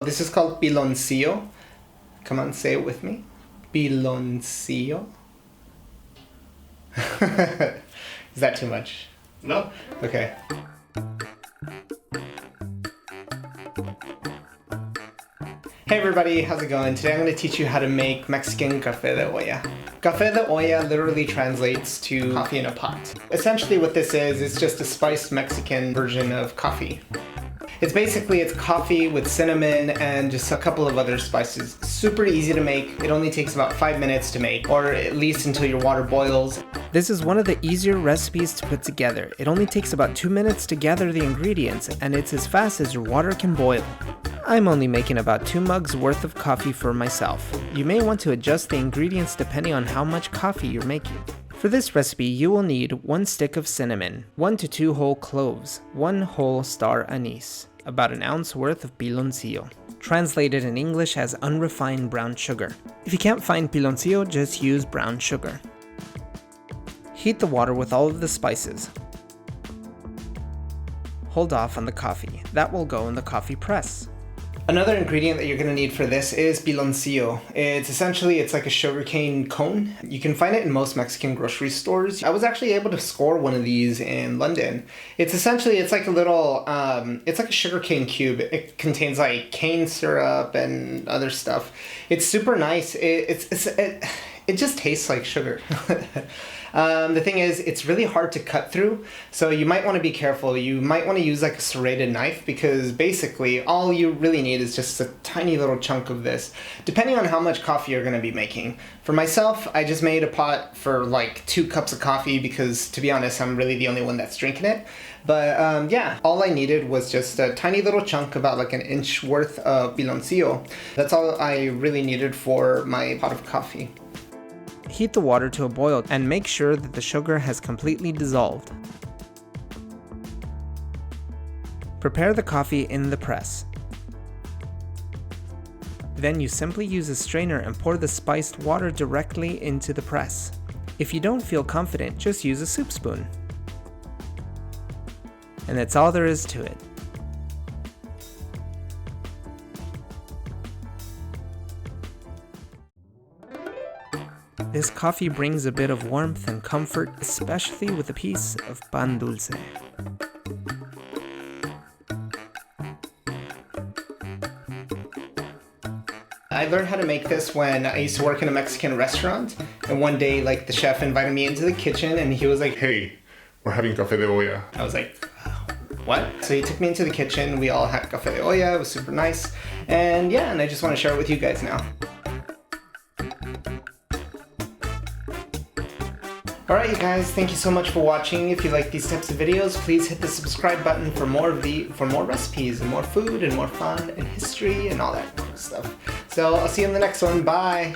This is called piloncillo. Come on, say it with me. Piloncillo. Is that too much? No. Okay. Hey everybody, how's it going? Today I'm going to teach you how to make Mexican Café de Olla. Café de Olla literally translates to coffee in a pot. Essentially what this is, it's just a spiced Mexican version of coffee. It's coffee with cinnamon and just a couple of other spices. Super easy to make. It only takes about 5 minutes to make, or at least until your water boils. This is one of the easier recipes to put together. It only takes about 2 minutes to gather the ingredients, and it's as fast as your water can boil. I'm only making about 2 mugs worth of coffee for myself. You may want to adjust the ingredients depending on how much coffee you're making. For this recipe, you will need 1 stick of cinnamon, 1 to 2 whole cloves, 1 whole star anise, about an ounce worth of piloncillo, translated in English as unrefined brown sugar. If you can't find piloncillo, just use brown sugar. Heat the water with all of the spices. Hold off on the coffee. That will go in the coffee press. Another ingredient that you're going to need for this is piloncillo. It's like a sugarcane cone. You can find it in most Mexican grocery stores. I was actually able to score one of these in London. It's like a little, it's like a sugarcane cube. It contains like cane syrup and other stuff. It's super nice. It just tastes like sugar. The thing is, it's really hard to cut through, so you might want to be careful. You might want to use like a serrated knife, because basically all you really need is just a tiny little chunk of this, depending on how much coffee you're going to be making. For myself, I just made a pot for like 2 cups of coffee because, to be honest, I'm really the only one that's drinking it. But yeah, all I needed was just a tiny little chunk, about like an inch worth of piloncillo. That's all I really needed for my pot of coffee. Heat the water to a boil and make sure that the sugar has completely dissolved. Prepare the coffee in the press. Then you simply use a strainer and pour the spiced water directly into the press. If you don't feel confident, just use a soup spoon. And that's all there is to it. This coffee brings a bit of warmth and comfort, especially with a piece of pan dulce. I learned how to make this when I used to work in a Mexican restaurant, and one day like the chef invited me into the kitchen and he was like, "Hey, we're having Café de Olla." I was like, what? So he took me into the kitchen, we all had Café de Olla, it was super nice, and yeah, and I just want to share it with you guys now. Alright you guys, thank you so much for watching. If you like these types of videos, please hit the subscribe button for more recipes and more food and more fun and history and all that cool stuff. So I'll see you in the next one. Bye!